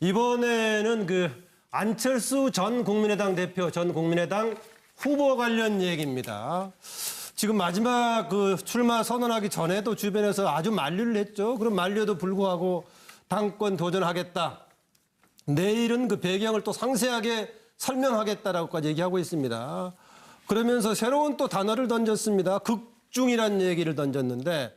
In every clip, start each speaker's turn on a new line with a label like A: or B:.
A: 이번에는 안철수 전 국민의당 대표, 전 국민의당 후보 관련 얘기입니다. 지금 마지막 출마 선언하기 전에도 주변에서 아주 만류를 했죠. 그럼 만류에도 불구하고 당권 도전하겠다. 내일은 그 배경을 또 상세하게 설명하겠다라고까지 얘기하고 있습니다. 그러면서 새로운 또 단어를 던졌습니다. 극중이라는 얘기를 던졌는데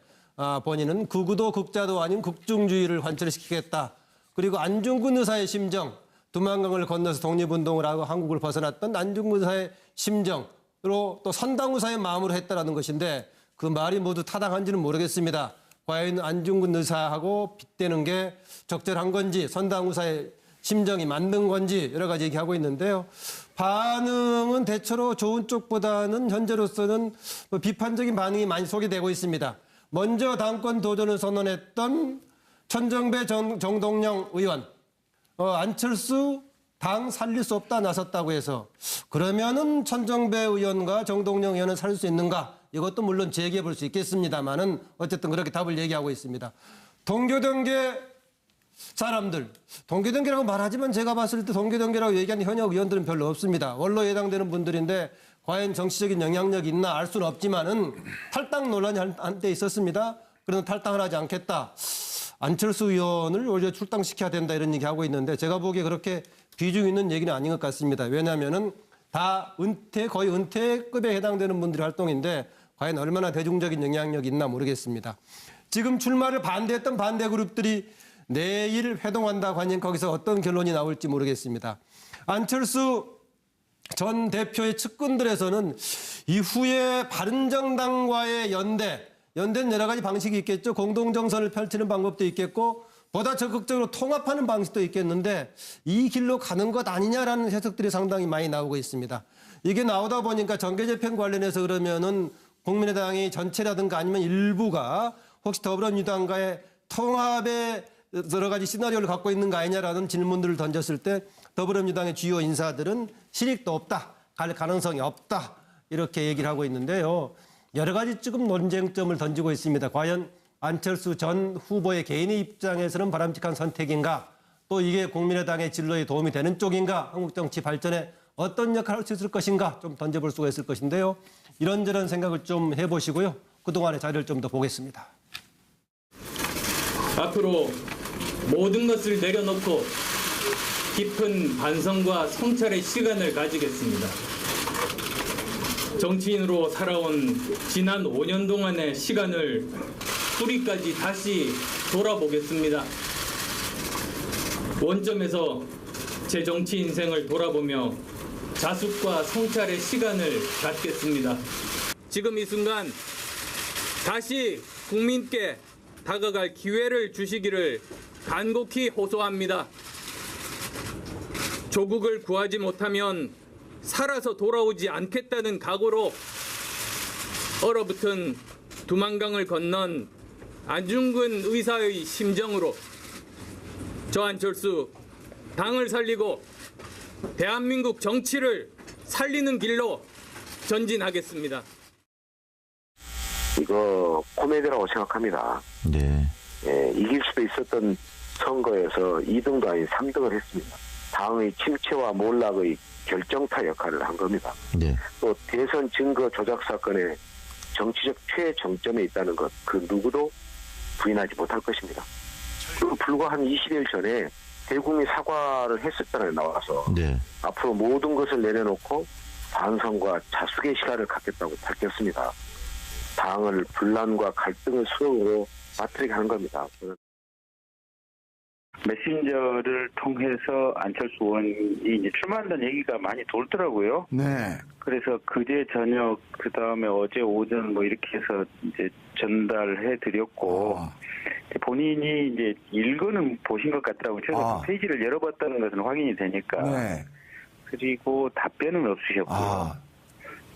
A: 본인은 극우도 극자도 아닌 극중주의를 관철시키겠다. 그리고 안중근 의사의 심정, 두만강을 건너서 독립운동을 하고 한국을 벗어났던 안중근 의사의 심정으로 또 선당 의사의 마음으로 했다라는 것인데 그 말이 모두 타당한지는 모르겠습니다. 과연 안중근 의사하고 빗대는 게 적절한 건지 선당 의사의 심정이 맞는 건지 여러 가지 얘기하고 있는데요. 반응은 대체로 좋은 쪽보다는 현재로서는 비판적인 반응이 많이 소개되고 있습니다. 먼저 당권 도전을 선언했던 천정배 정동영 의원, 안철수 당 살릴 수 없다 나섰다고 해서 그러면은 천정배 의원과 정동영 의원은 살릴 수 있는가? 이것도 물론 제기해 볼 수 있겠습니다만은 어쨌든 그렇게 답을 얘기하고 있습니다. 동교동계 사람들, 동교동계라고 말하지만 제가 봤을 때 동교동계라고 얘기하는 현역 의원들은 별로 없습니다. 원로 예당되는 분들인데 과연 정치적인 영향력이 있나 알 수는 없지만은 탈당 논란이 한때 있었습니다. 그래서 탈당을 하지 않겠다. 안철수 의원을 오히려 출당시켜야 된다 이런 얘기하고 있는데 제가 보기에 그렇게 비중 있는 얘기는 아닌 것 같습니다. 왜냐하면은 다 거의 은퇴급에 해당되는 분들이 활동인데 과연 얼마나 대중적인 영향력이 있나 모르겠습니다. 지금 출마를 반대했던 반대 그룹들이 내일 회동한다. 과연 거기서 어떤 결론이 나올지 모르겠습니다. 안철수 전 대표의 측근들에서는 이후에 바른정당과의 연대는 여러 가지 방식이 있겠죠. 공동정선을 펼치는 방법도 있겠고 보다 적극적으로 통합하는 방식도 있겠는데 이 길로 가는 것 아니냐라는 해석들이 상당히 많이 나오고 있습니다. 이게 나오다 보니까 정계재편 관련해서 그러면은 국민의당이 전체라든가 아니면 일부가 혹시 더불어민주당과의 통합의 여러 가지 시나리오를 갖고 있는 거 아니냐라는 질문들을 던졌을 때 더불어민주당의 주요 인사들은 실익도 없다, 갈 가능성이 없다 이렇게 얘기를 하고 있는데요. 여러 가지 지금 논쟁점을 던지고 있습니다. 과연 안철수 전 후보의 개인의 입장에서는 바람직한 선택인가? 또 이게 국민의당의 진로에 도움이 되는 쪽인가? 한국 정치 발전에 어떤 역할을 할 수 있을 것인가? 좀 던져볼 수가 있을 것인데요. 이런저런 생각을 좀 해보시고요. 그동안의 자료를 좀 더 보겠습니다.
B: 앞으로 모든 것을 내려놓고 깊은 반성과 성찰의 시간을 가지겠습니다. 정치인으로 살아온 지난 5년 동안의 시간을 뿌리까지 다시 돌아보겠습니다. 원점에서 제 정치 인생을 돌아보며 자숙과 성찰의 시간을 갖겠습니다. 지금 이 순간 다시 국민께 다가갈 기회를 주시기를 간곡히 호소합니다. 조국을 구하지 못하면 살아서 돌아오지 않겠다는 각오로 얼어붙은 두만강을 건넌 안중근 의사의 심정으로 저 안철수 당을 살리고 대한민국 정치를 살리는 길로 전진하겠습니다.
C: 이거 코미디라고 생각합니다.
D: 네.
C: 예, 이길 수도 있었던 선거에서 2등도 아닌 3등을 했습니다. 당의 침체와 몰락의 결정타 역할을 한 겁니다.
D: 네.
C: 또 대선 증거 조작 사건의 정치적 최정점에 있다는 것, 그 누구도 부인하지 못할 것입니다. 그리고 불과 한 20일 전에 대국민 사과를 했었잖아요, 나와서.
D: 네.
C: 앞으로 모든 것을 내려놓고 반성과 자숙의 시간을 갖겠다고 밝혔습니다. 당을 분란과 갈등의 수렁으로 빠뜨리게 하는 겁니다.
E: 메신저를 통해서 안철수 의원이 이제 출마한다는 얘기가 많이 돌더라고요.
F: 네.
E: 그래서 그제 저녁, 그 다음에 어제 오전 뭐 이렇게 해서 이제 전달해 드렸고, 본인이 이제 읽어는 보신 것 같더라고요. 제가 페이지를 열어봤다는 것은 확인이 되니까.
F: 네.
E: 그리고 답변은 없으셨고요.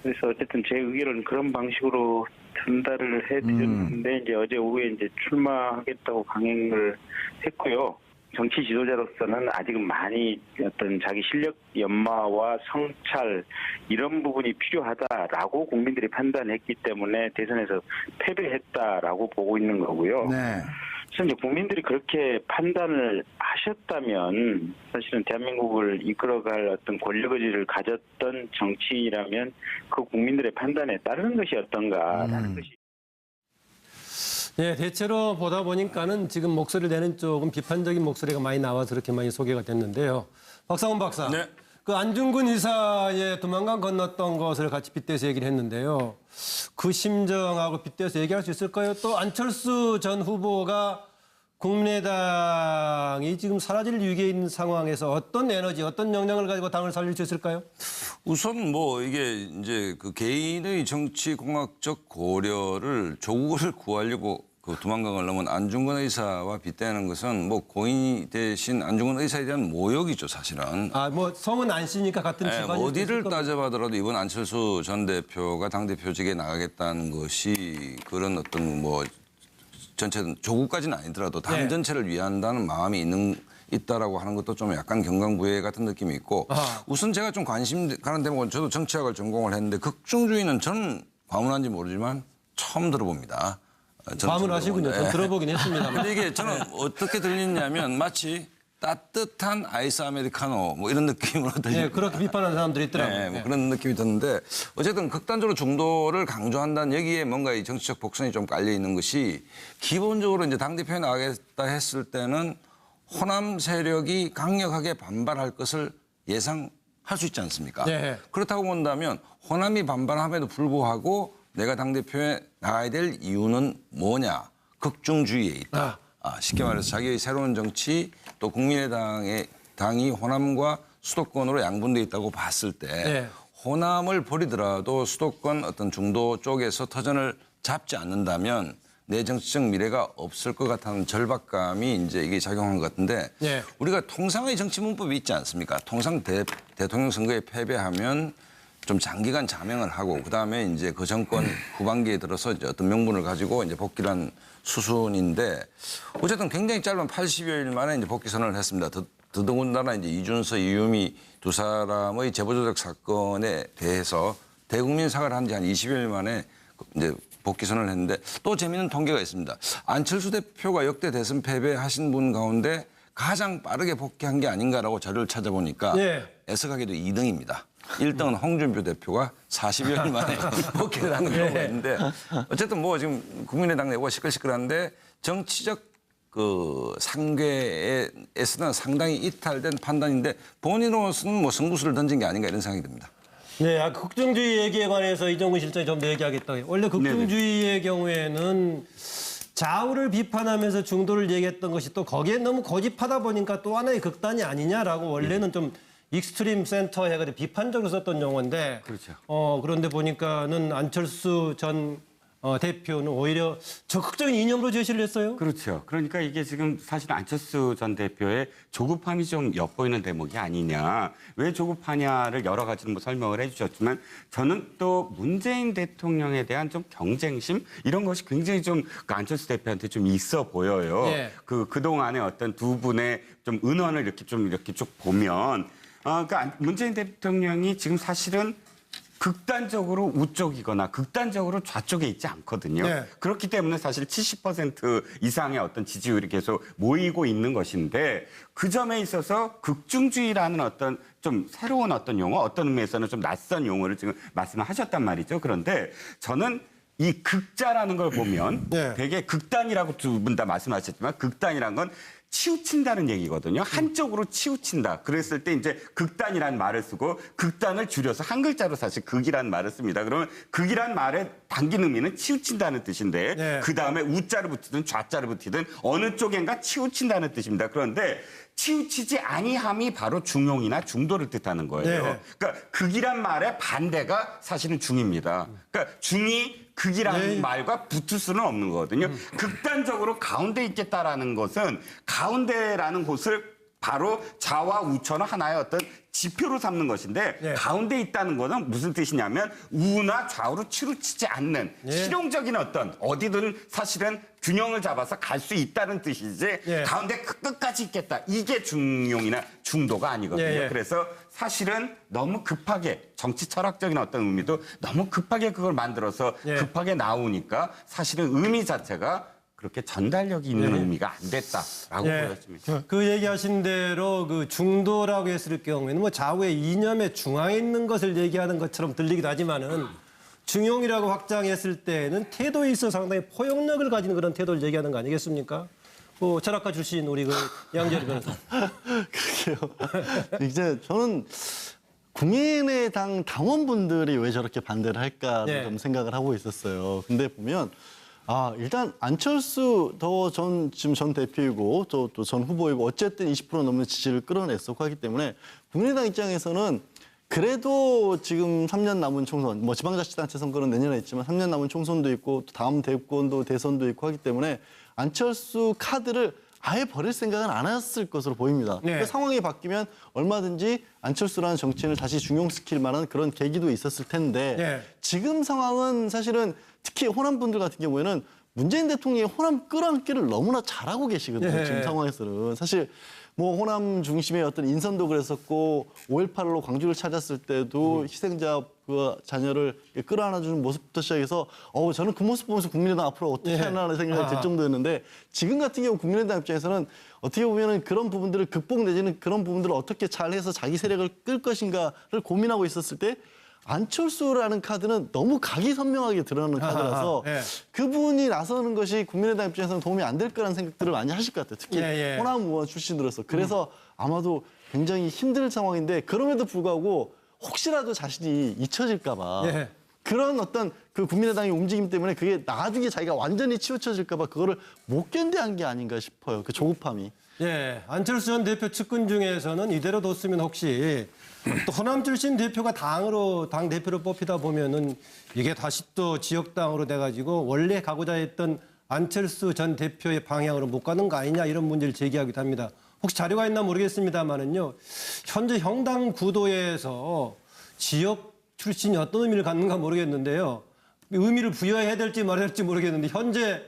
E: 그래서 어쨌든 제 의견은 그런 방식으로 전달을 해 드렸는데, 이제 어제 오후에 이제 출마하겠다고 강행을 했고요. 정치 지도자로서는 아직은 많이 어떤 자기 실력 연마와 성찰 이런 부분이 필요하다라고 국민들이 판단했기 때문에 대선에서 패배했다라고 보고 있는 거고요.
F: 네.
E: 그래서 이제 국민들이 그렇게 판단을 하셨다면 사실은 대한민국을 이끌어갈 어떤 권력 의지를 가졌던 정치인이라면 그 국민들의 판단에 따르는 것이 어떤가라는 것이.
A: 네, 대체로 보다 보니까는 지금 목소리를 내는 쪽은 비판적인 목소리가 많이 나와서 그렇게 많이 소개가 됐는데요. 박상훈 박사.
D: 네.
A: 그 안중근 의사의 도망강 건넜던 것을 같이 빗대서 얘기를 했는데요. 그 심정하고 빗대서 얘기할 수 있을까요? 또 안철수 전 후보가 국민의당이 지금 사라질 위기에 있는 상황에서 어떤 에너지, 어떤 역량을 가지고 당을 살릴 수 있을까요?
D: 우선 뭐 이게 이제 그 개인의 정치 공학적 고려를 조국을 구하려고 그 두만강을 넘은 안중근 의사와 빗대는 것은 뭐 고인이 되신 안중근 의사에 대한 모욕이죠, 사실은.
A: 아, 뭐 성은 안 씨니까 같은 집안이
D: 어디를 따져봐더라도 이번 안철수 전 대표가 당대표직에 나가겠다는 것이 그런 어떤 뭐 전체 조국까지는 아니더라도 당
A: 네.
D: 전체를 위한다는 마음이 있다라고 하는 것도 좀 약간 경강부회 같은 느낌이 있고
A: 아하.
D: 우선 제가 좀 관심 가는 대목은 저도 정치학을 전공을 했는데 극중주의는 저는 과문한지 모르지만 처음 들어봅니다.
A: 과문하시군요. 좀 들어보긴 했습니다.
D: 근데 이게 저는 어떻게 들리냐면 마치 따뜻한 아이스 아메리카노 뭐 이런 느낌으로 들립니다.
A: 네, 그렇게 비판하는 사람들이 있더라고요.
D: 네, 뭐 그런 느낌이 드는데 어쨌든 극단적으로 중도를 강조한다는 여기에 뭔가 이 정치적 복선이 좀 깔려 있는 것이 기본적으로 이제 당대표에 나가겠다 했을 때는 호남 세력이 강력하게 반발할 것을 예상할 수 있지 않습니까?
A: 네.
D: 그렇다고 본다면 호남이 반발함에도 불구하고 내가 당대표에 나가야 될 이유는 뭐냐? 극중주의에 있다. 쉽게 말해서 자기의 새로운 정치 또 국민의당이 호남과 수도권으로 양분돼 있다고 봤을 때
A: 네.
D: 호남을 버리더라도 수도권 어떤 중도 쪽에서 터전을 잡지 않는다면 내 정치적 미래가 없을 것 같다는 절박감이 이제 이게 작용한 것 같은데
A: 네.
D: 우리가 통상의 정치 문법이 있지 않습니까? 통상 대통령 선거에 패배하면 좀 장기간 자명을 하고 그다음에 이제 그 정권 후반기에 들어서 이제 어떤 명분을 가지고 이제 복귀를 한 수순인데 어쨌든 굉장히 짧은 80여일 만에 이제 복귀 선언을 했습니다. 더더군다나 이제 이준서, 이유미 두 사람의 제보조작 사건에 대해서 대국민 사과를 한 지 한 20여일 만에 이제 복귀 선언을 했는데 또 재미있는 통계가 있습니다. 안철수 대표가 역대 대선 패배하신 분 가운데 가장 빠르게 복귀한 게 아닌가라고 자료를 찾아보니까
A: 네.
D: 애석하게도 2등입니다. 1등은 홍준표 대표가 40여일 만에 복귀를 하는 경우가 있는데 어쨌든 뭐 지금 국민의당 내부가 시끌시끌한데 정치적 그 상괴에서는 상당히 이탈된 판단인데 본인으로서는 뭐 승부수를 던진 게 아닌가 이런 생각이 듭니다.
A: 네, 극중주의 얘기에 관해서 이정근 실장이 좀 더 얘기하겠다. 원래 극중주의의 경우에는 좌우를 비판하면서 중도를 얘기했던 것이 또 거기에 너무 고집하다 보니까 또 하나의 극단이 아니냐라고 원래는 좀 익스트림 센터 해가지고 비판적으로 썼던 용어인데
F: 그렇죠.
A: 그런데 보니까는 안철수 전 대표는 오히려 적극적인 이념으로 제시를 했어요.
F: 그렇죠. 그러니까 이게 지금 사실 안철수 전 대표의 조급함이 좀 엿보이는 대목이 아니냐. 왜 조급하냐를 여러 가지로 뭐 설명을 해주셨지만 저는 또 문재인 대통령에 대한 좀 경쟁심 이런 것이 굉장히 좀 그 안철수 대표한테 좀 있어 보여요.
A: 예.
F: 그동안의 어떤 두 분의 좀 은원을 이렇게 쭉 보면 그러니까 문재인 대통령이 지금 사실은 극단적으로 우쪽이거나 극단적으로 좌쪽에 있지 않거든요.
A: 네.
F: 그렇기 때문에 사실 70% 이상의 어떤 지지율이 계속 모이고 있는 것인데 그 점에 있어서 극중주의라는 어떤 좀 새로운 어떤 용어, 어떤 의미에서는 좀 낯선 용어를 지금 말씀을 하셨단 말이죠. 그런데 저는 이 극자라는 걸 보면
A: 네.
F: 되게 극단이라고 두 분 다 말씀하셨지만 극단이란 건 치우친다는 얘기거든요. 한쪽으로 치우친다. 그랬을 때 이제 극단이라는 말을 쓰고 극단을 줄여서 한 글자로 사실 극이라는 말을 씁니다. 그러면 극이라는 말의 당긴 의미는 치우친다는 뜻인데
A: 네.
F: 그다음에 우자를 붙이든 좌자를 붙이든 어느 쪽엔가 치우친다는 뜻입니다. 그런데 치우치지 아니함이 바로 중용이나 중도를 뜻하는 거예요.
A: 네.
F: 그러니까 극이란 말의 반대가 사실은 중입니다. 그러니까 중이 극이라는
A: 네.
F: 말과 붙을 수는 없는 거거든요. 극단적으로 가운데 있겠다라는 것은 가운데라는 곳을 바로 좌와 우처는 하나의 어떤 지표로 삼는 것인데
A: 네.
F: 가운데 있다는 것은 무슨 뜻이냐면 우나 좌우로 치우치지 않는
A: 네.
F: 실용적인 어떤 어디든 사실은 균형을 잡아서 갈 수 있다는 뜻이지
A: 네.
F: 가운데 끝까지 있겠다. 이게 중용이나 중도가 아니거든요.
A: 네.
F: 그래서 사실은 너무 급하게 정치 철학적인 어떤 의미도 너무 급하게 그걸 만들어서
A: 네.
F: 급하게 나오니까 사실은 의미 자체가 그렇게 전달력이 있는
A: 네.
F: 의미가 안 됐다라고 보였습니다.
A: 그 얘기하신 대로 그 중도라고 했을 경우에는 뭐 좌우의 이념의 중앙에 있는 것을 얘기하는 것처럼 들리기도 하지만은 중용이라고 확장했을 때는 태도에 있어 상당히 포용력을 가진 그런 태도를 얘기하는 거 아니겠습니까? 뭐 철학가 출신 우리 그 양재열 변호사.
G: 그러게요. 이제 저는 국민의당 당원분들이 왜 저렇게 반대를 할까를
A: 네.
G: 좀 생각을 하고 있었어요. 근데 보면 일단 안철수 지금 전 대표이고 또 전 후보이고 어쨌든 20% 넘는 지지를 끌어냈었고 하기 때문에 국민의당 입장에서는 그래도 지금 3년 남은 총선, 뭐 지방자치단체 선거는 내년에 있지만 3년 남은 총선도 있고 또 다음 대선도 있고 하기 때문에 안철수 카드를 아예 버릴 생각은 안 했을 것으로 보입니다.
A: 네.
G: 그 상황이 바뀌면 얼마든지 안철수라는 정치인을 다시 중용시킬 만한 그런 계기도 있었을 텐데
A: 네.
G: 지금 상황은 사실은 특히 호남 분들 같은 경우에는 문재인 대통령이 호남 끌어안기를 너무나 잘하고 계시거든요.
A: 네.
G: 지금 상황에서는. 사실 뭐 호남 중심의 어떤 인선도 그랬었고 5.18로 광주를 찾았을 때도 희생자 그 자녀를 끌어안아주는 모습부터 시작해서 저는 그 모습 보면서 국민의당 앞으로 어떻게 하나라는 생각이 들 정도였는데 지금 같은 경우 국민의당 입장에서는 어떻게 보면은 그런 부분들을 극복 내지는 그런 부분들을 어떻게 잘해서 자기 세력을 끌 것인가를 고민하고 있었을 때 안철수라는 카드는 너무 각이 선명하게 드러나는 카드라서
A: 예.
G: 그분이 나서는 것이 국민의당 입장에서는 도움이 안 될 거라는 생각들을 많이 하실 것 같아요. 특히 호남 의원 출신으로서. 그래서 아마도 굉장히 힘들 상황인데 그럼에도 불구하고 혹시라도 자신이 잊혀질까 봐 그런 어떤 그 국민의당의 움직임 때문에 그게 나중에 자기가 완전히 치우쳐질까 봐 그거를 못 견뎌한 게 아닌가 싶어요. 그 조급함이.
A: 예, 안철수 전 대표 측근 중에서는 이대로 뒀으면 혹시 또 호남 출신 대표가 당 대표로 뽑히다 보면은 이게 다시 또 지역당으로 돼가지고 원래 가고자 했던 안철수 전 대표의 방향으로 못 가는 거 아니냐 이런 문제를 제기하기도 합니다. 혹시 자료가 있나 모르겠습니다만은요. 현재 형당 구도에서 지역 출신이 어떤 의미를 갖는가 모르겠는데요. 의미를 부여해야 될지 말아야 될지 모르겠는데 현재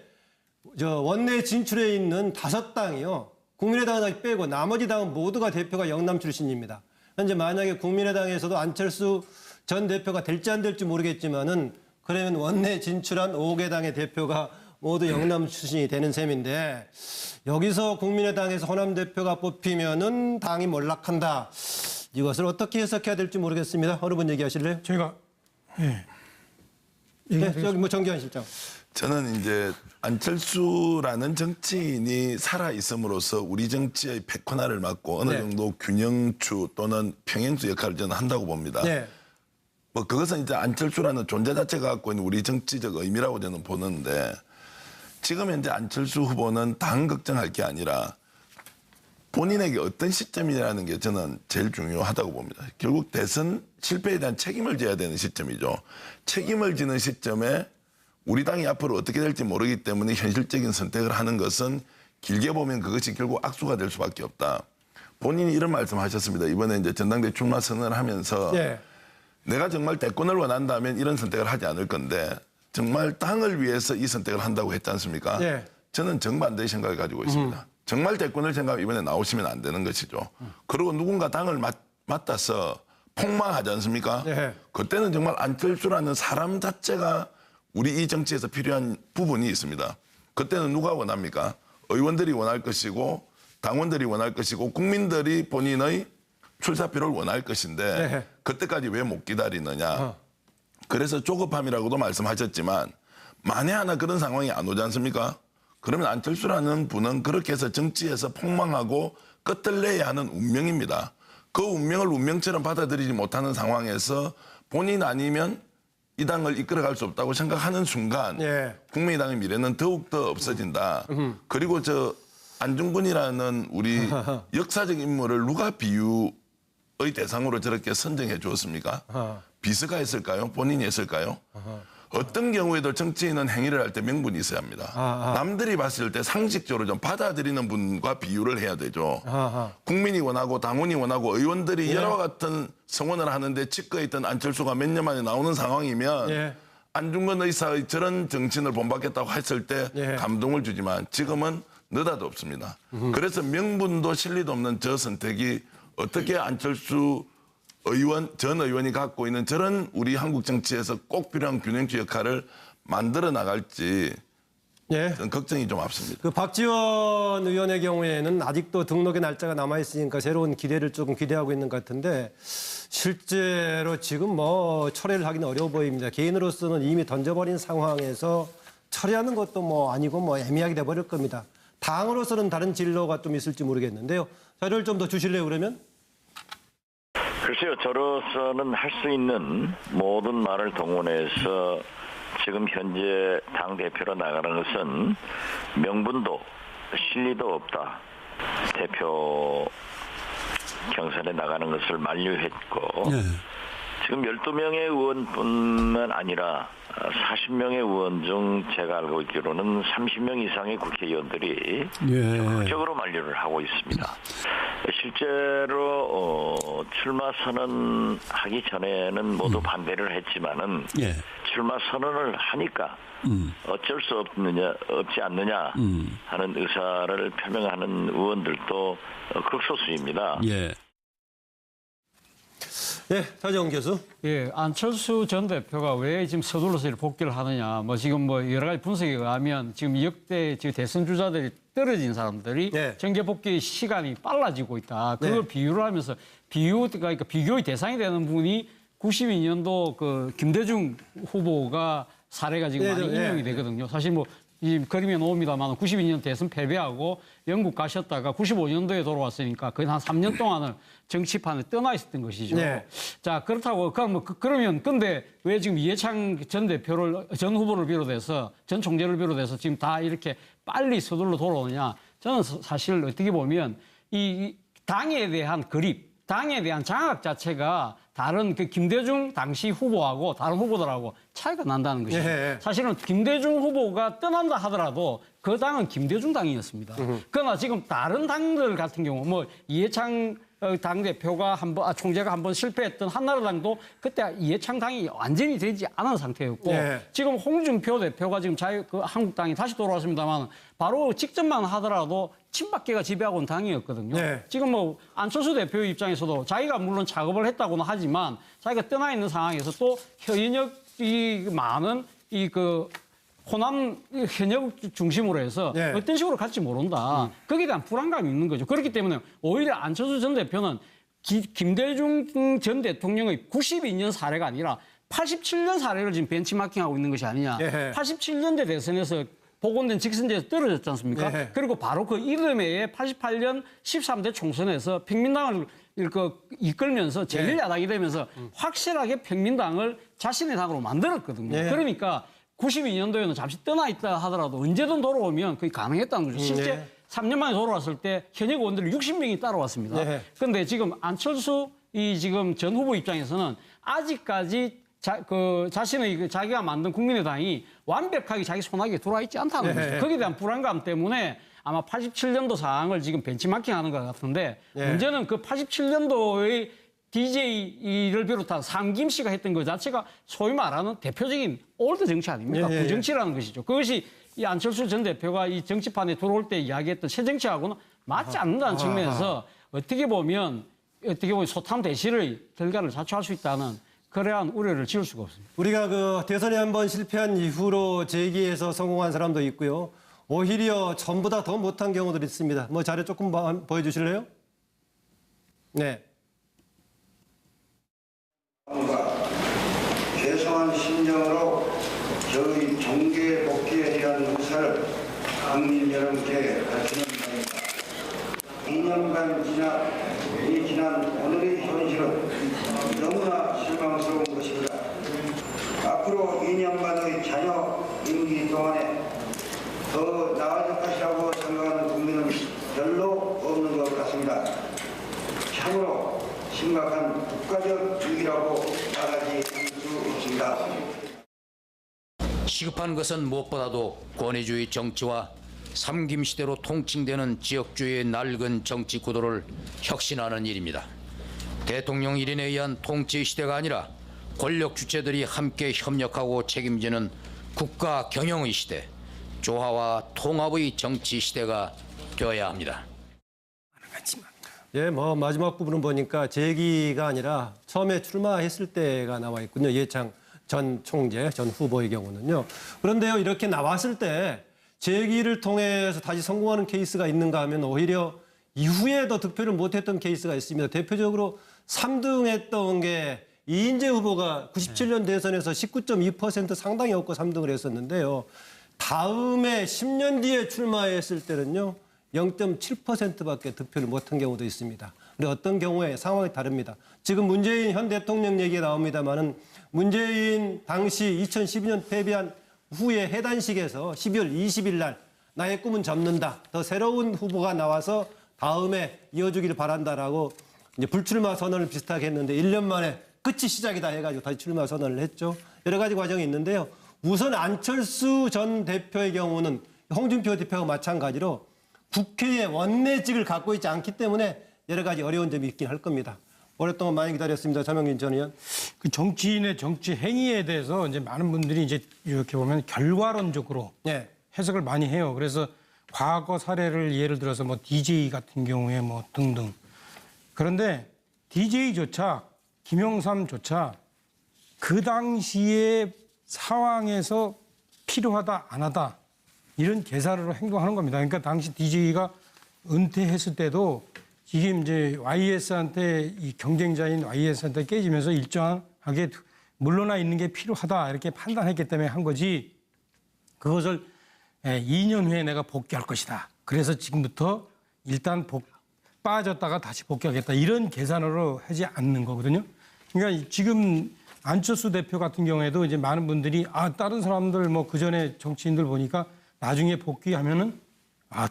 A: 원내 진출해 있는 5당이요. 국민의당을 빼고 나머지 당은 모두가 대표가 영남 출신입니다. 현재 만약에 국민의당에서도 안철수 전 대표가 될지 안 될지 모르겠지만은 그러면 원내 진출한 5개 당의 대표가 모두 영남 출신이 되는 셈인데 여기서 국민의당에서 호남 대표가 뽑히면은 당이 몰락한다. 이것을 어떻게 해석해야 될지 모르겠습니다. 어느 분 얘기하실래요?
H: 제가
A: 네, 저기 뭐 정기환 실장.
I: 저는 이제 안철수라는 정치인이 살아 있음으로써 우리 정치의 백화나를 막고 어느 정도 균형추 또는 평행수 역할을 저는 한다고 봅니다.
A: 네.
I: 뭐 그것은 이제 안철수라는 존재 자체가 갖고 있는 우리 정치적 의미라고 저는 보는데 지금 현재 안철수 후보는 당 걱정할 게 아니라 본인에게 어떤 시점이라는 게 저는 제일 중요하다고 봅니다. 결국 대선 실패에 대한 책임을 져야 되는 시점이죠. 책임을 지는 시점에 우리 당이 앞으로 어떻게 될지 모르기 때문에 현실적인 선택을 하는 것은 길게 보면 그것이 결국 악수가 될 수밖에 없다. 본인이 이런 말씀하셨습니다. 이번에 이제 전당대 출마 선언을 하면서 내가 정말 대권을 원한다면 이런 선택을 하지 않을 건데 정말 당을 위해서 이 선택을 한다고 했지 않습니까? 저는 정반대의 생각을 가지고 있습니다. 정말 대권을 생각하면 이번에 나오시면 안 되는 것이죠. 그리고 누군가 당을 맡아서 폭망하지 않습니까? 그때는 정말 안철수라는 사람 자체가 우리 이 정치에서 필요한 부분이 있습니다. 그때는 누가 원합니까? 의원들이 원할 것이고 당원들이 원할 것이고 국민들이 본인의 출사표를 원할 것인데 그때까지 왜 못 기다리느냐. 그래서 조급함이라고도 말씀하셨지만 만에 하나 그런 상황이 안 오지 않습니까? 그러면 안철수라는 분은 그렇게 해서 정치에서 폭망하고 끝을 내야 하는 운명입니다. 그 운명을 운명처럼 받아들이지 못하는 상황에서 본인 아니면 이 당을 이끌어갈 수 없다고 생각하는 순간 국민의당의 미래는 더욱더 없어진다. 그리고 안중근이라는 우리 역사적 인물을 누가 비유의 대상으로 저렇게 선정해 주었습니까? 비서가 했을까요? 본인이 했을까요? 어떤 경우에도 정치인은 행위를 할 때 명분이 있어야 합니다. 남들이 봤을 때 상식적으로 좀 받아들이는 분과 비유를 해야 되죠. 국민이 원하고 당원이 원하고 의원들이 여러 같은 성원을 하는데 치과에 있던 안철수가 몇 년 만에 나오는 상황이면 안중근 의사의 저런 정신을 본받겠다고 했을 때 감동을 주지만 지금은 느닷없 없습니다. 그래서 명분도 실리도 없는 저 선택이 어떻게 안철수 전 의원이 갖고 있는 저런 우리 한국 정치에서 꼭 필요한 균형주 역할을 만들어 나갈지
A: 예.
I: 저는 걱정이 좀 앞섭니다.
A: 그 박지원 의원의 경우에는 아직도 등록의 날짜가 남아 있으니까 새로운 기대를 조금 기대하고 있는 것 같은데 실제로 지금 뭐 철회를 하기는 어려워 보입니다. 개인으로서는 이미 던져버린 상황에서 철회하는 것도 뭐 아니고 뭐 애매하게 돼버릴 겁니다. 당으로서는 다른 진로가 좀 있을지 모르겠는데요. 자료를 좀 더 주실래요, 그러면?
H: 글쎄요, 저로서는 할 수 있는 모든 말을 동원해서 지금 현재 당대표로 나가는 것은 명분도 실리도 없다. 대표 경선에 나가는 것을 만류했고 지금 12명의 의원뿐만 아니라 40명의 의원 중 제가 알고 있기로는 30명 이상의 국회의원들이 적극적으로 만류를 하고 있습니다. 실제로 출마 선언하기 전에는 모두 반대를 했지만은 출마 선언을 하니까 어쩔 수 없지 않느냐 하는 의사를 표명하는 의원들도 극소수입니다.
A: 네, 차재원 교수.
J: 예, 안철수 전 대표가 왜 지금 서둘러서 이렇게 복귀를 하느냐. 뭐 지금 뭐 여러 가지 분석에 의하면 지금 역대 지금 대선 주자들이 떨어진 사람들이 정계 복귀 시간이 빨라지고 있다. 그걸 비유를 하면서 그러니까 비교의 대상이 되는 분이 92년도 그 김대중 후보가 사례가 지금 많이 인용이 되거든요. 사실 뭐 이 그림에 나옵니다만 92년 대선 패배하고 영국 가셨다가 95년도에 돌아왔으니까 거의 한 3년 동안을 정치판에 떠나 있었던 것이죠. 자, 그렇다고 그러면 근데 왜 지금 이해창 전 후보를 비롯해서 전 총재를 비롯해서 지금 다 이렇게 빨리 서둘러 돌아오느냐? 저는 사실 어떻게 보면 이 당에 대한 그립, 당에 대한 장악 자체가 다른 그 김대중 당시 후보하고 다른 후보들하고 차이가 난다는 것이죠. 사실은 김대중 후보가 떠난다 하더라도 그 당은 김대중 당이었습니다. 그러나 지금 다른 당들 같은 경우 뭐 이해창 당대표가 총재가 한번 실패했던 한나라당도 그때 이해창 당이 완전히 되지 않은 상태였고 지금 홍준표 대표가 지금 한국당이 다시 돌아왔습니다만 바로 직전만 하더라도 친박계가 지배하고 온 당이었거든요. 지금 뭐 안철수 대표 입장에서도 자기가 물론 작업을 했다고는 하지만 자기가 떠나 있는 상황에서 또 현역이 많은 호남 현역 중심으로 해서 어떤 식으로 갈지 모른다. 거기에 대한 불안감이 있는 거죠. 그렇기 때문에 오히려 안철수 전 대표는 김대중 전 대통령의 92년 사례가 아니라 87년 사례를 지금 벤치마킹하고 있는 것이 아니냐. 87년대 대선에서 복원된 직선제에서 떨어졌지 않습니까? 그리고 바로 그 이듬해에 88년 13대 총선에서 평민당을 이끌면서 제1야당이 되면서 확실하게 평민당을 자신의 당으로 만들었거든요. 그러니까 92년도에는 잠시 떠나 있다 하더라도 언제든 돌아오면 그게 가능했다는 거죠. 실제 3년 만에 돌아왔을 때 현역 의원들이 60명이 따라왔습니다. 그런데 지금 안철수 지금 전 후보 입장에서는 아직까지 자신의 자기가 만든 국민의당이 완벽하게 자기 손아귀에 들어와 있지 않다는 거죠. 거기에 대한 불안감 때문에 아마 87년도 사항을 지금 벤치마킹하는 것 같은데 문제는 그 87년도의 DJ를 비롯한 상김 씨가 했던 것 자체가 소위 말하는 대표적인 올드 정치 아닙니까? 부정치라는 것이죠. 그것이 이 안철수 전 대표가 이 정치판에 들어올 때 이야기했던 새 정치하고는 맞지 않는다는 측면에서 어떻게 보면 소탐 대실의 결과를 자초할 수 있다는 그러한 우려를 지울 수가 없습니다.
A: 우리가 그 대선에 한번 실패한 이후로 재기에서 성공한 사람도 있고요. 오히려 전보다 더 못한 경우들이 있습니다. 뭐 자료 조금 보여주실래요? 네.
K: 죄송한 심정으로 저희 정계 복귀에 대한 의사를 국민 여러분께 밝히는 바입니다. 2년간 지난 오늘의 현실은 너무나 실망스러운 것입니다. 앞으로 2년간의 자녀 임기 동안에 더 나아질 것이라고 생각하는 국민은 별로 없는 것 같습니다. 참으로 심각한 국가적 위기라고 말하지 않을 수 없습니다.
L: 시급한 것은 무엇보다도 권위주의 정치와 삼김시대로 통칭되는 지역주의의 낡은 정치 구도를 혁신하는 일입니다. 대통령 1인에 의한 통치 시대가 아니라 권력 주체들이 함께 협력하고 책임지는 국가 경영의 시대, 조화와 통합의 정치 시대가 되어야 합니다.
A: 뭐 마지막 부분은 보니까 재기가 아니라 처음에 출마했을 때가 나와 있군요. 이해창 전 총재, 전 후보의 경우는요. 그런데요, 이렇게 나왔을 때 재기를 통해서 다시 성공하는 케이스가 있는가 하면 오히려 이후에도 득표를 못했던 케이스가 있습니다. 대표적으로 3등했던 게 이인재 후보가 97년 대선에서 19.2% 상당히 얻고 3등을 했었는데요. 다음에 10년 뒤에 출마했을 때는요. 0.7%밖에 득표를 못한 경우도 있습니다. 근데 어떤 경우에 상황이 다릅니다. 지금 문재인 현 대통령 얘기가 나옵니다마는 문재인 당시 2012년 패배한 후에 해단식에서 12월 20일 날 나의 꿈은 접는다. 더 새로운 후보가 나와서 다음에 이어주기를 바란다라고 이제 불출마 선언을 비슷하게 했는데 1년 만에 끝이 시작이다 해가지고 다시 출마 선언을 했죠. 여러 가지 과정이 있는데요. 우선 안철수 전 대표의 경우는 홍준표 대표와 마찬가지로 국회의 원내직을 갖고 있지 않기 때문에 여러 가지 어려운 점이 있긴 할 겁니다. 오랫동안 많이 기다렸습니다. 차명진 전 의원.
M: 그 정치인의 정치 행위에 대해서 이제 많은 분들이 이제 이렇게 보면 결과론적으로 해석을 많이 해요. 그래서 과거 사례를 예를 들어서 뭐 DJ 같은 경우에 뭐 등등. 그런데 DJ조차 김영삼조차 그 당시의 상황에서 필요하다 안 하다 이런 계산으로 행동하는 겁니다. 그러니까 당시 DJ가 은퇴했을 때도 이게 이제 YS한테 이 경쟁자인 YS한테 깨지면서 일정하게 물러나 있는 게 필요하다 이렇게 판단했기 때문에 한 거지. 그것을 2년 후에 내가 복귀할 것이다. 그래서 지금부터 일단 빠졌다가 다시 복귀하겠다. 이런 계산으로 하지 않는 거거든요. 그러니까 지금 안철수 대표 같은 경우에도 이제 많은 분들이 다른 사람들 뭐 그전에 정치인들 보니까 나중에 복귀하면은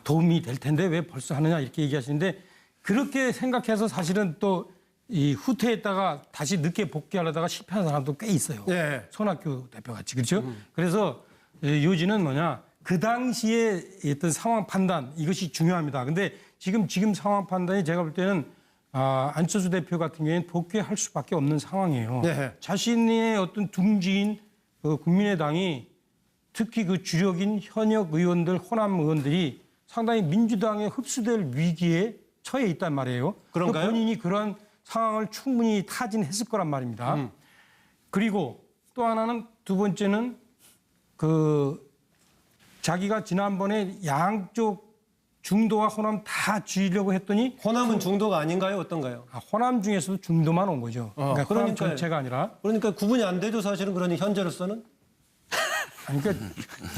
M: 도움이 될 텐데 왜 벌써 하느냐 이렇게 얘기하시는데 그렇게 생각해서 사실은 또 이 후퇴했다가 다시 늦게 복귀하려다가 실패한 사람도 꽤 있어요. 네. 손학규 대표 같이 그렇죠. 그래서 요지는 뭐냐 그 당시에 어떤 상황 판단 이것이 중요합니다. 근데 지금 상황 판단이 제가 볼 때는 안철수 대표 같은 경우에는 복귀할 수밖에 없는 상황이에요. 네. 자신의 어떤 둥지인 국민의당이 특히 그 주력인 현역 의원들, 호남 의원들이 상당히 민주당에 흡수될 위기에 처해 있단 말이에요. 그런가요? 본인이 그런 상황을 충분히 타진했을 거란 말입니다. 그리고 또 하나는 두 번째는 자기가 지난번에 양쪽 중도와 호남 다 쥐려고 했더니
A: 호남은 중도가 아닌가요? 어떤가요?
M: 호남 중에서도 중도만 온 거죠. 그러니까 호남 전체가 아니라.
A: 그러니까 구분이 안 되죠. 사실은 그러니 현재로서는.
M: 그러니까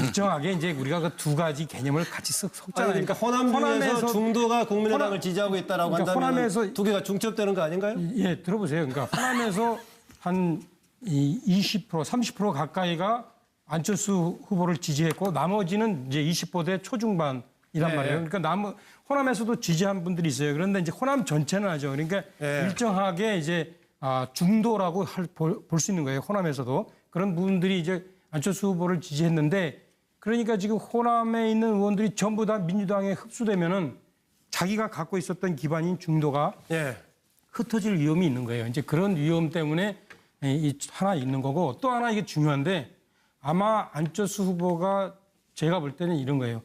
M: 일정하게 이제 우리가 그 두 가지 개념을 같이 섞잖아요.
A: 그러니까 호남 중에서 중도가 국민의당을 지지하고 있다라고 한다면 두 개가 중첩되는 거 아닌가요?
M: 예, 들어보세요. 그러니까 호남에서 한 20%, 30% 가까이가 안철수 후보를 지지했고 나머지는 이제 20%대 초중반이란 말이에요. 그러니까 호남에서도 지지한 분들이 있어요. 그런데 이제 호남 전체는 아죠. 그러니까 일정하게 이제 중도라고 볼 수 있는 거예요. 호남에서도 그런 분들이 이제 안철수 후보를 지지했는데 그러니까 지금 호남에 있는 의원들이 전부 다 민주당에 흡수되면은 자기가 갖고 있었던 기반인 중도가 흩어질 위험이 있는 거예요. 이제 그런 위험 때문에 하나 있는 거고 또 하나 이게 중요한데 아마 안철수 후보가 제가 볼 때는 이런 거예요.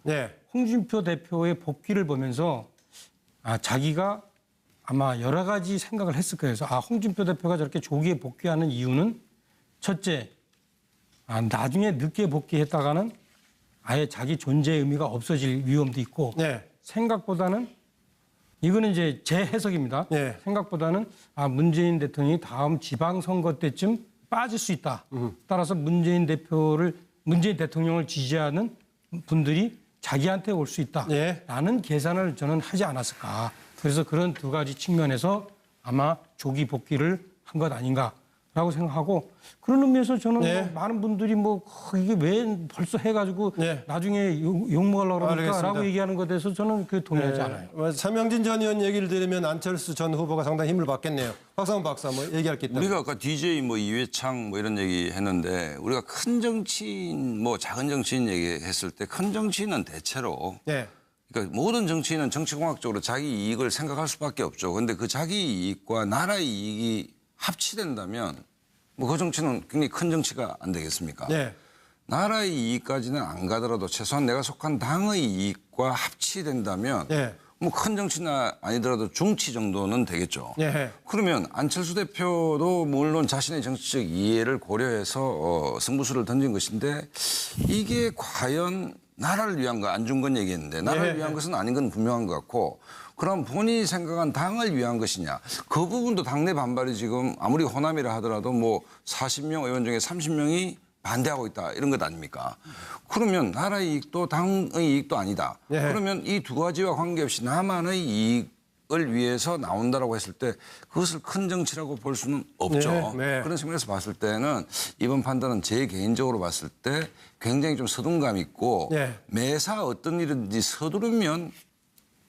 M: 홍준표 대표의 복귀를 보면서 자기가 아마 여러 가지 생각을 했을 거예요. 그래서 홍준표 대표가 저렇게 조기에 복귀하는 이유는 첫째, 나중에 늦게 복귀했다가는 아예 자기 존재의 의미가 없어질 위험도 있고 생각보다는 이거는 이제 제 해석입니다. 생각보다는 문재인 대통령이 다음 지방선거 때쯤 빠질 수 있다. 따라서 문재인 대통령을 지지하는 분들이 자기한테 올 수 있다. 라는 계산을 저는 하지 않았을까. 그래서 그런 두 가지 측면에서 아마 조기 복귀를 한 것 아닌가라고 생각하고 그런 의미에서 저는 뭐 많은 분들이 이게 왜 벌써 해가지고 나중에 욕먹으려고 그러니까라고 얘기하는 것에 대해서 저는 동의하지 않아요.
A: 차명진 전 의원 얘기를 들으면 안철수 전 후보가 상당히 힘을 받겠네요. 박상원 박사 얘기할 게 있다.
D: 우리가 아까 DJ 이회창 이런 얘기 했는데 우리가 큰 정치인 작은 정치인 얘기했을 때 큰 정치인은 대체로 그러니까 모든 정치인은 정치공학적으로 자기 이익을 생각할 수밖에 없죠. 그런데 그 자기 이익과 나라의 이익이 합치된다면 그 정치는 굉장히 큰 정치가 안 되겠습니까? 나라의 이익까지는 안 가더라도 최소한 내가 속한 당의 이익과 합치된다면 큰 정치는 아니더라도 중치 정도는 되겠죠. 그러면 안철수 대표도 물론 자신의 정치적 이해를 고려해서 승부수를 던진 것인데 이게 과연 나라를 위한 거 안중근 얘기했는데 나라를 위한 것은 아닌 건 분명한 것 같고 그럼 본인이 생각한 당을 위한 것이냐. 그 부분도 당내 반발이 지금 아무리 호남이라 하더라도 뭐 40명 의원 중에 30명이 반대하고 있다 이런 것 아닙니까? 그러면 나라의 이익도 당의 이익도 아니다. 그러면 이 두 가지와 관계없이 나만의 이익을 위해서 나온다라고 했을 때 그것을 큰 정치라고 볼 수는 없죠. 그런 측면에서 봤을 때는 이번 판단은 제 개인적으로 봤을 때 굉장히 좀 서둔감 있고 매사 어떤 일이든지 서두르면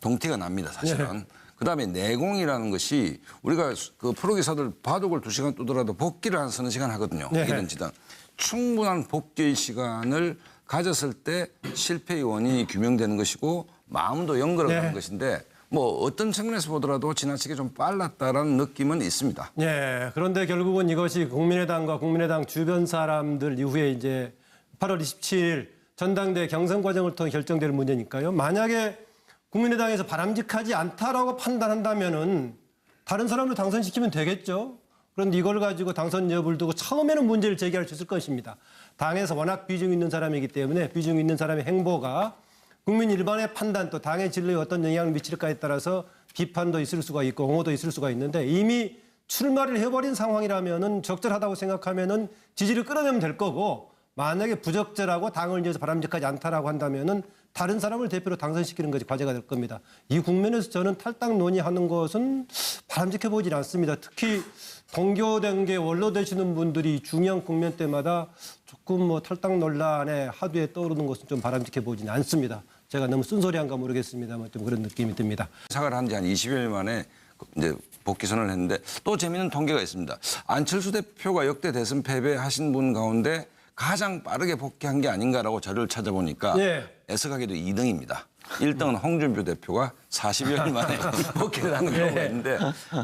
D: 동티가 납니다, 사실은. 그다음에 내공이라는 것이 우리가 그 프로기사들 바둑을 2시간 두더라도 복귀를 한 서너 시간 하거든요. 이든지든 충분한 복귀의 시간을 가졌을 때 실패의 원인이 규명되는 것이고 마음도 연결하는 것인데 뭐 어떤 측면에서 보더라도 지나치게 좀 빨랐다라는 느낌은 있습니다.
A: 그런데 결국은 이것이 국민의당과 국민의당 주변 사람들 이후에 이제 8월 27일 전당대 경선 과정을 통해 결정될 문제니까요. 만약에 국민의당에서 바람직하지 않다라고 판단한다면은 다른 사람을 당선시키면 되겠죠. 그런데 이걸 가지고 당선 여부를 두고 처음에는 문제를 제기할 수 있을 것입니다. 당에서 워낙 비중 있는 사람이기 때문에 비중 있는 사람의 행보가 국민 일반의 판단 또 당의 진로에 어떤 영향을 미칠까에 따라서 비판도 있을 수가 있고 옹호도 있을 수가 있는데 이미 출마를 해버린 상황이라면은 적절하다고 생각하면은 지지를 끌어내면 될 거고 만약에 부적절하고 당을 위해서 바람직하지 않다라고 한다면은 다른 사람을 대표로 당선시키는 것이 과제가 될 겁니다. 이 국면에서 저는 탈당 논의하는 것은 바람직해 보이질 않습니다. 특히 동교단계 원로 되시는 분들이 중요한 국면 때마다 조금 뭐 탈당 논란의 하두에 떠오르는 것은 좀 바람직해 보이지는 않습니다. 제가 너무 쓴소리한가 모르겠습니다만 좀 그런 느낌이 듭니다.
D: 사과를 한 지 한 20여일 만에 이제 복귀 선언을 했는데 또 재미있는 통계가 있습니다. 안철수 대표가 역대 대선 패배하신 분 가운데 가장 빠르게 복귀한 게 아닌가라고 자료를 찾아보니까 애석하게도 2등입니다. 1등은 홍준표 대표가 40여일 만에 복귀를 하는 경우가 있는데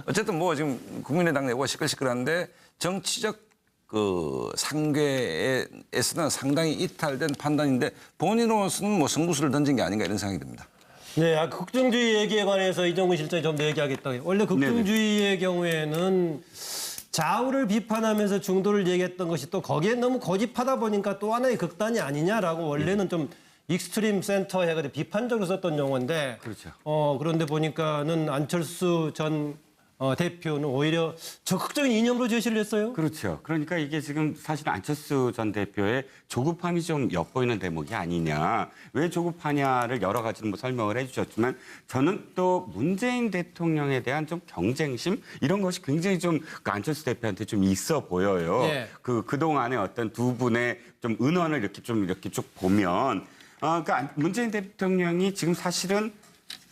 D: 어쨌든 뭐 지금 국민의당 내부가 시끌시끌한데 정치적 그 상괴에서는 상당히 이탈된 판단인데 본인으로서는 뭐 승부수를 던진 게 아닌가 이런 생각이 듭니다.
A: 극정주의 얘기에 관해서 이정근 실장이 좀 더 얘기하겠다. 원래 극정주의의 경우에는 좌우를 비판하면서 중도를 얘기했던 것이 또 거기에 너무 고집하다 보니까 또 하나의 극단이 아니냐라고 원래는 좀 익스트림 센터 해가지고 비판적으로 썼던 용어인데 그런데 보니까는 안철수 전 대표는 오히려 적극적인 이념으로 제시를 했어요.
F: 그렇죠. 그러니까 이게 지금 사실 안철수 전 대표의 조급함이 좀 엿보이는 대목이 아니냐. 왜 조급하냐를 여러 가지로 뭐 설명을 해주셨지만 저는 또 문재인 대통령에 대한 좀 경쟁심 이런 것이 굉장히 좀 그 안철수 대표한테 좀 있어 보여요. 그동안의 어떤 두 분의 좀 은원을 이렇게 쭉 보면 그러니까 문재인 대통령이 지금 사실은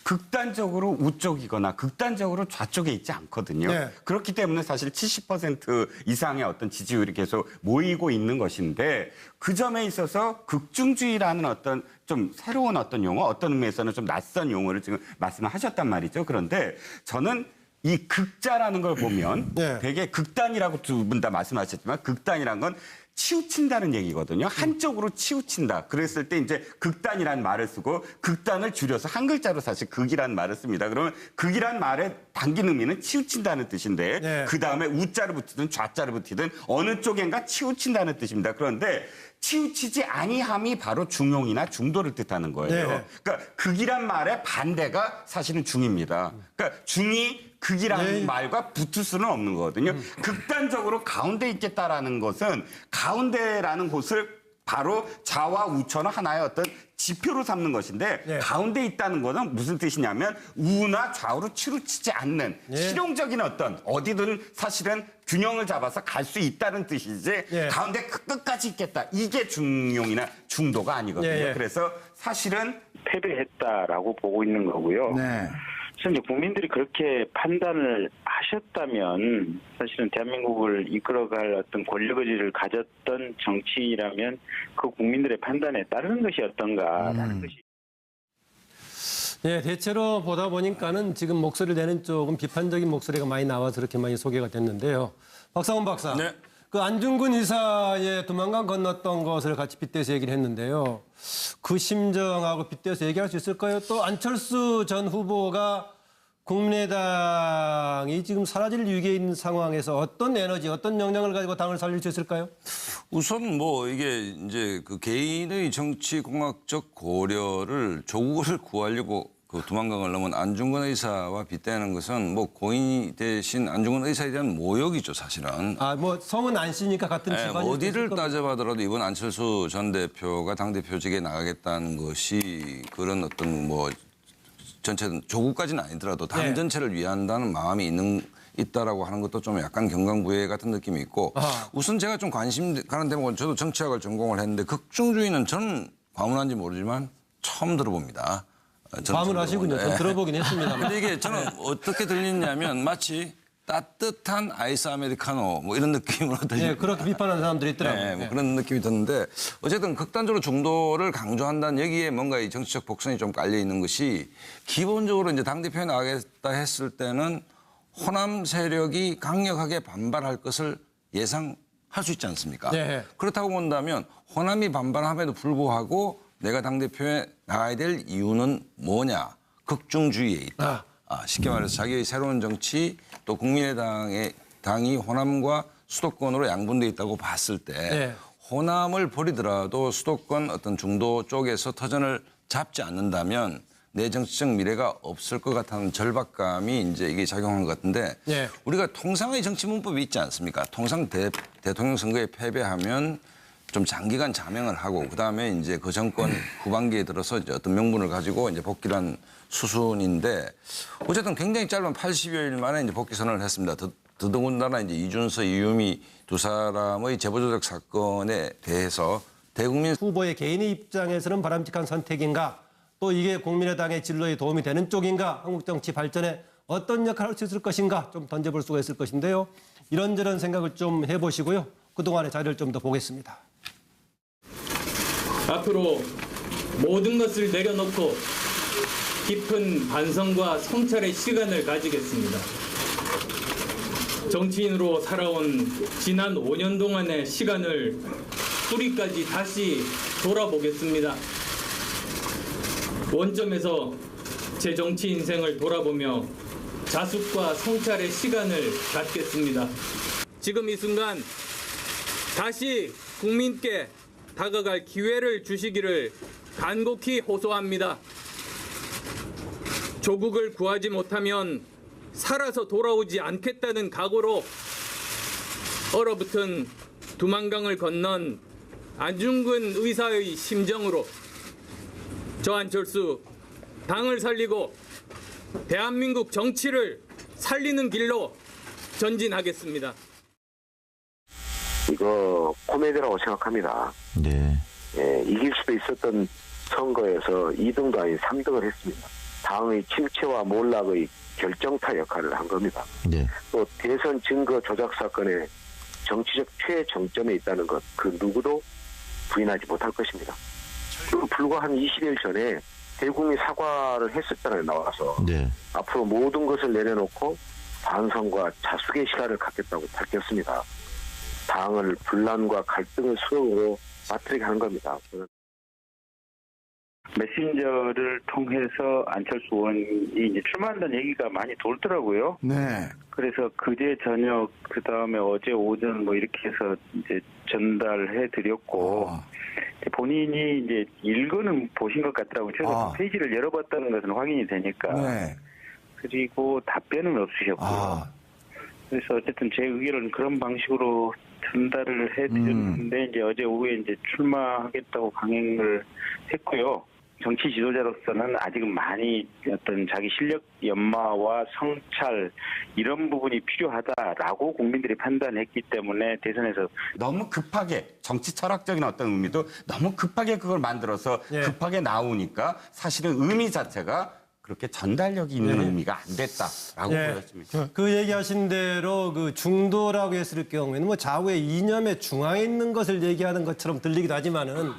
F: 극단적으로 우쪽이거나 극단적으로 좌쪽에 있지 않거든요. 그렇기 때문에 사실 70% 이상의 어떤 지지율이 계속 모이고 있는 것인데 그 점에 있어서 극중주의라는 어떤 좀 새로운 어떤 용어, 어떤 의미에서는 좀 낯선 용어를 지금 말씀을 하셨단 말이죠. 그런데 저는 이 극자라는 걸 보면 되게 극단이라고 두 분 다 말씀하셨지만 극단이란 건 치우친다는 얘기거든요. 한쪽으로 치우친다. 그랬을 때 이제 극단이라는 말을 쓰고 극단을 줄여서 한 글자로 사실 극이라는 말을 씁니다. 그러면 극이라는 말의 당긴 의미는 치우친다는 뜻인데 그다음에 우자를 붙이든 좌자를 붙이든 어느 쪽엔가 치우친다는 뜻입니다. 그런데 치우치지 아니함이 바로 중용이나 중도를 뜻하는 거예요. 그러니까 극이란 말의 반대가 사실은 중입니다. 그러니까 중이 극이라는 말과 붙을 수는 없는 거거든요. 극단적으로 가운데 있겠다라는 것은 가운데라는 곳을 바로 좌와 우처는 하나의 어떤 지표로 삼는 것인데 가운데 있다는 것은 무슨 뜻이냐면 우나 좌우로 치우치지 않는 실용적인 어떤 어디든 사실은 균형을 잡아서 갈 수 있다는 뜻이지 가운데 끝까지 있겠다. 이게 중용이나 중도가 아니거든요. 그래서 사실은
E: 패배했다라고 보고 있는 거고요. 그래서 이제 국민들이 그렇게 판단을 하셨다면 사실은 대한민국을 이끌어갈 어떤 권력 의지를 가졌던 정치라면 그 국민들의 판단에 따르는 것이 어떤가라는 것이.
A: 대체로 보다 보니까는 지금 목소리를 내는 쪽은 비판적인 목소리가 많이 나와서 그렇게 많이 소개가 됐는데요. 박상원 박사. 그 안중근 의사의 두만강 건넜던 것을 같이 빗대서 얘기를 했는데요. 그 심정하고 빗대서 얘기할 수 있을까요? 또 안철수 전 후보가 국민의당이 지금 사라질 위기에 있는 상황에서 어떤 에너지, 어떤 역량을 가지고 당을 살릴 수 있을까요?
D: 우선 뭐 이게 이제 그 개인의 정치 공학적 고려를 조국을 구하려고 그 두만강을 넘은 안중근 의사와 빗대는 것은 뭐 고인 대신 안중근 의사에 대한 모욕이죠, 사실은.
A: 아, 뭐 성은 안 씨니까 같은 집안이
D: 어디를 따져봐더라도 이번 안철수 전 대표가 당대표직에 나가겠다는 것이 그런 어떤 뭐 전체 조국까지는 아니더라도 당 전체를 위한다는 마음이 있다라고 하는 것도 좀 약간 경강부회 같은 느낌이 있고 우선 제가 좀 관심 가는 대목은 저도 정치학을 전공을 했는데 극중주의는 저는 과문한지 모르지만 처음 들어봅니다.
A: 과문하시군요. 좀 들어보긴 했습니다.
D: 근데 이게 저는 어떻게 들리냐면 마치 따뜻한 아이스 아메리카노 뭐 이런 느낌으로 들려요.
A: 그렇게 비판하는 사람들이 있더라고요.
D: 뭐 그런 느낌이 드는데 어쨌든 극단적으로 중도를 강조한다는 여기에 뭔가 이 정치적 복선이 좀 깔려 있는 것이 기본적으로 이제 당대표에 나가겠다 했을 때는 호남 세력이 강력하게 반발할 것을 예상할 수 있지 않습니까? 그렇다고 본다면 호남이 반발함에도 불구하고 내가 당대표에 나가야 될 이유는 뭐냐? 극중주의에 있다. 쉽게 말해서 자기의 새로운 정치 또 국민의당이 호남과 수도권으로 양분돼 있다고 봤을 때 호남을 버리더라도 수도권 어떤 중도 쪽에서 터전을 잡지 않는다면 내 정치적 미래가 없을 것 같다는 절박감이 이제 이게 작용한 것 같은데 우리가 통상의 정치 문법이 있지 않습니까? 통상 대통령 선거에 패배하면 좀 장기간 자명을 하고 그다음에 이제 그 정권 후반기에 들어서 이제 어떤 명분을 가지고 이제 복귀를 한 수순인데 어쨌든 굉장히 짧은 80여일 만에 이제 복귀 선언을 했습니다. 더더군다나 이제 이준서, 이유미 두 사람의 제보조작 사건에 대해서 대국민
A: 후보의 개인의 입장에서는 바람직한 선택인가? 또 이게 국민의당의 진로에 도움이 되는 쪽인가? 한국 정치 발전에 어떤 역할을 할 수 있을 것인가? 좀 던져볼 수가 있을 것인데요. 이런저런 생각을 좀 해보시고요. 그동안의 자료를 좀 더 보겠습니다.
B: 앞으로 모든 것을 내려놓고 깊은 반성과 성찰의 시간을 가지겠습니다. 정치인으로 살아온 지난 5년 동안의 시간을 뿌리까지 다시 돌아보겠습니다. 원점에서 제 정치 인생을 돌아보며 자숙과 성찰의 시간을 갖겠습니다. 지금 이 순간 다시 국민께 다가갈 기회를 주시기를 간곡히 호소합니다. 조국을 구하지 못하면 살아서 돌아오지 않겠다는 각오로 얼어붙은 두만강을 건넌 안중근 의사의 심정으로 저 안철수 당을 살리고 대한민국 정치를 살리는 길로 전진하겠습니다.
C: 이거 코미디라고 생각합니다. 이길 수도 있었던 선거에서 2등도 아닌 3등을 했습니다. 당의 침체와 몰락의 결정타 역할을 한 겁니다. 또 대선 증거 조작 사건의 정치적 최정점에 있다는 것, 그 누구도 부인하지 못할 것입니다. 그리고 불과 한 20일 전에 대국민 사과를 했었잖아요, 나와서. 앞으로 모든 것을 내려놓고 반성과 자숙의 시간을 갖겠다고 밝혔습니다. 당을 분란과 갈등의 수렁으로 빠뜨리게 하는 겁니다.
E: 메신저를 통해서 안철수 의원이 이제 출마한다는 얘기가 많이 돌더라고요. 그래서 그제 저녁, 그 다음에 어제 오전 뭐 이렇게 해서 이제 전달해 드렸고, 본인이 이제 읽어는 보신 것 같더라고요. 제가 페이지를 열어봤다는 것은 확인이 되니까. 그리고 답변은 없으셨고요. 그래서 어쨌든 제 의견은 그런 방식으로 전달을 해드렸는데 이제 어제 오후에 이제 출마하겠다고 강행을 했고요. 정치 지도자로서는 아직은 많이 어떤 자기 실력 연마와 성찰 이런 부분이 필요하다라고 국민들이 판단했기 때문에 대선에서
F: 너무 급하게 정치 철학적인 어떤 의미도 너무 급하게 그걸 만들어서 급하게 나오니까 사실은 의미 자체가 그렇게 전달력이 있는 의미가 안 됐다라고 보였습니다.
A: 그 얘기하신 대로 그 중도라고 했을 경우에는 뭐 좌우의 이념의 중앙에 있는 것을 얘기하는 것처럼 들리기도 하지만은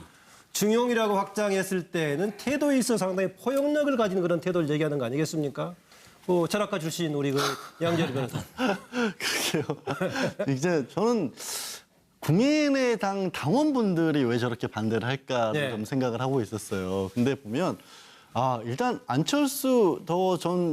A: 중용이라고 확장했을 때는 태도에 있어 상당히 포용력을 가진 그런 태도를 얘기하는 거 아니겠습니까? 철학가 출신 우리 그 양재열 변호사.
G: 그러게요. 이제 저는 국민의당 당원분들이 왜 저렇게 반대를 할까 좀 생각을 하고 있었어요. 근데 보면 일단 안철수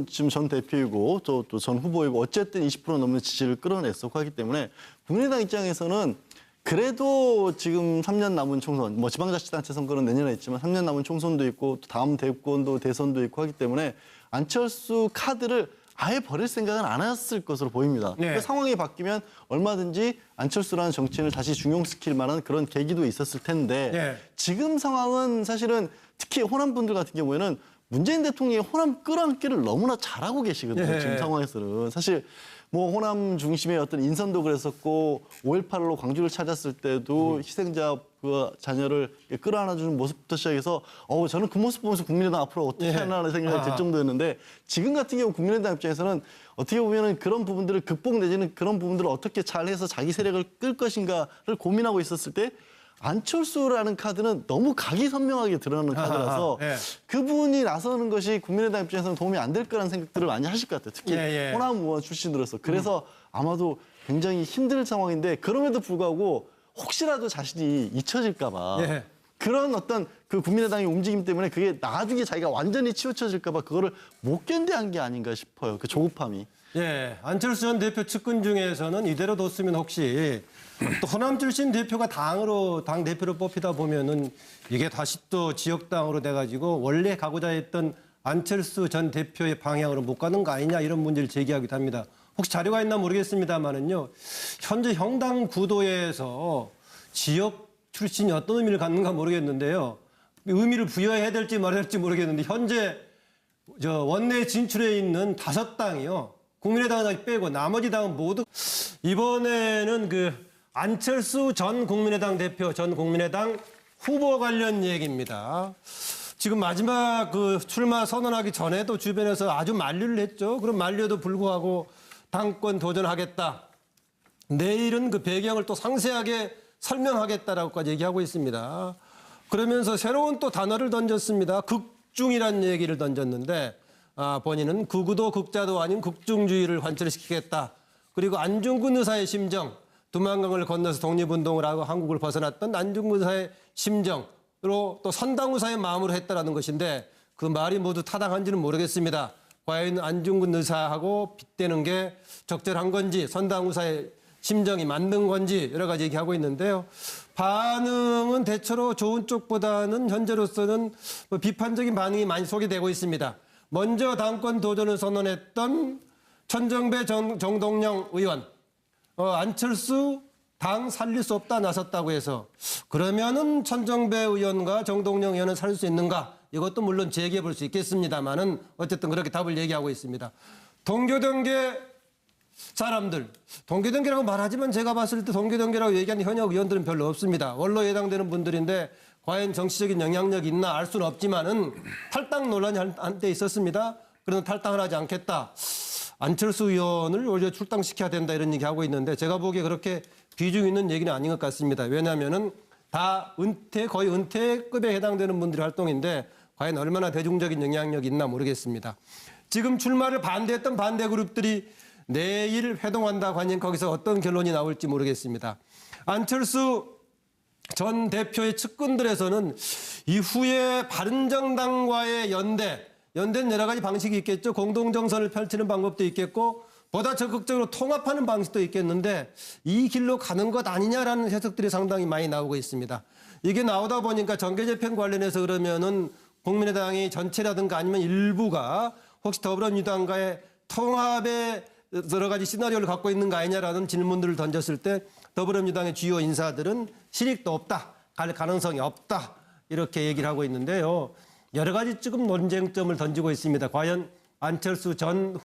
G: 지금 전 대표이고 또 전 후보이고 어쨌든 20% 넘는 지지를 끌어냈었고 하기 때문에 국민의당 입장에서는 그래도 지금 3년 남은 총선, 뭐 지방자치단체 선거는 내년에 있지만 3년 남은 총선도 있고 또 다음 대권도 대선도 있고 하기 때문에 안철수 카드를 아예 버릴 생각은 안 했을 것으로 보입니다.
A: 네.
G: 그 상황이 바뀌면 얼마든지 안철수라는 정치인을 다시 중용시킬 만한 그런 계기도 있었을 텐데
A: 네.
G: 지금 상황은 사실은 특히 호남 분들 같은 경우에는 문재인 대통령이 호남 끌어안기를 너무나 잘하고 계시거든요.
A: 네.
G: 지금 상황에서는. 사실 뭐 호남 중심의 어떤 인선도 그랬었고 5.18로 광주를 찾았을 때도 희생자 그 자녀를 끌어안아주는 모습부터 시작해서 저는 그 모습 보면서 국민의당 앞으로 어떻게 하나라는 생각이 들 정도였는데 지금 같은 경우 국민의당 입장에서는 어떻게 보면은 그런 부분들을 극복 내지는 그런 부분들을 어떻게 잘해서 자기 세력을 끌 것인가를 고민하고 있었을 때 안철수라는 카드는 너무 각이 선명하게 드러나는 카드라서 그분이 나서는 것이 국민의당 입장에서는 도움이 안 될 거라는 생각들을 많이 하실 것 같아요. 특히 호남 의원 출신으로서. 그래서 아마도 굉장히 힘들 상황인데 그럼에도 불구하고 혹시라도 자신이 잊혀질까 봐 그런 어떤 그 국민의당의 움직임 때문에 그게 나중에 자기가 완전히 치우쳐질까 봐 그거를 못 견뎌한 게 아닌가 싶어요. 그 조급함이.
A: 안철수 전 대표 측근 중에서는 이대로 뒀으면 혹시 또 호남 출신 대표가 당 대표로 뽑히다 보면은 이게 다시 또 지역당으로 돼가지고 원래 가고자 했던 안철수 전 대표의 방향으로 못 가는 거 아니냐 이런 문제를 제기하기도 합니다. 혹시 자료가 있나 모르겠습니다만은요. 현재 형당 구도에서 지역 출신이 어떤 의미를 갖는가 모르겠는데요. 의미를 부여해야 될지 말아야 될지 모르겠는데 현재 원내 진출해 있는 5당이요. 국민의당을 빼고 나머지 당은 모두 이번에는 그 안철수 전 국민의당 대표, 전 국민의당 후보 관련 얘기입니다. 지금 마지막 그 출마 선언하기 전에도 주변에서 아주 만류를 했죠. 그럼 만류에도 불구하고 당권 도전하겠다. 내일은 그 배경을 또 상세하게 설명하겠다라고까지 얘기하고 있습니다. 그러면서 새로운 또 단어를 던졌습니다. 극중이라는 얘기를 던졌는데 본인은 극우도 극자도 아닌 극중주의를 관철시키겠다. 그리고 안중근 의사의 심정, 두만강을 건너서 독립운동을 하고 한국을 벗어났던 안중근 의사의 심정으로 또 선당 의사의 마음으로 했다라는 것인데 그 말이 모두 타당한지는 모르겠습니다. 과연 안중근 의사하고 빗대는 게 적절한 건지 선당 의사의 심정이 맞는 건지 여러 가지 얘기하고 있는데요. 반응은 대체로 좋은 쪽보다는 현재로서는 비판적인 반응이 많이 소개되고 있습니다. 먼저 당권 도전을 선언했던 천정배 정동영 의원, 안철수 당 살릴 수 없다 나섰다고 해서 그러면은 천정배 의원과 정동영 의원은 살릴 수 있는가? 이것도 물론 제기해 볼 수 있겠습니다만은 어쨌든 그렇게 답을 얘기하고 있습니다. 동교동계 사람들, 동교동계라고 말하지만 제가 봤을 때 동교동계라고 얘기하는 현역 의원들은 별로 없습니다. 원로 예당되는 분들인데 과연 정치적인 영향력이 있나 알 수는 없지만은 탈당 논란이 한때 있었습니다. 그래서 탈당을 하지 않겠다. 안철수 의원을 오히려 출당시켜야 된다 이런 얘기하고 있는데 제가 보기에 그렇게 비중 있는 얘기는 아닌 것 같습니다. 왜냐하면은 다 거의 은퇴급에 해당되는 분들의 활동인데 과연 얼마나 대중적인 영향력이 있나 모르겠습니다. 지금 출마를 반대했던 반대 그룹들이 내일 회동한다. 과연 거기서 어떤 결론이 나올지 모르겠습니다. 안철수 전 대표의 측근들에서는 이후에 바른정당과의 연대는 여러 가지 방식이 있겠죠. 공동정선을 펼치는 방법도 있겠고 보다 적극적으로 통합하는 방식도 있겠는데 이 길로 가는 것 아니냐라는 해석들이 상당히 많이 나오고 있습니다. 이게 나오다 보니까 정계재편 관련해서 그러면은 국민의당이 전체라든가 아니면 일부가 혹시 더불어민주당과의 통합의 여러 가지 시나리오를 갖고 있는 거 아니냐라는 질문들을 던졌을 때 더불어민주당의 주요 인사들은 실익도 없다, 갈 가능성이 없다 이렇게 얘기를 하고 있는데요. 여러 가지 지금 논쟁점을 던지고 있습니다. 과연 안철수 전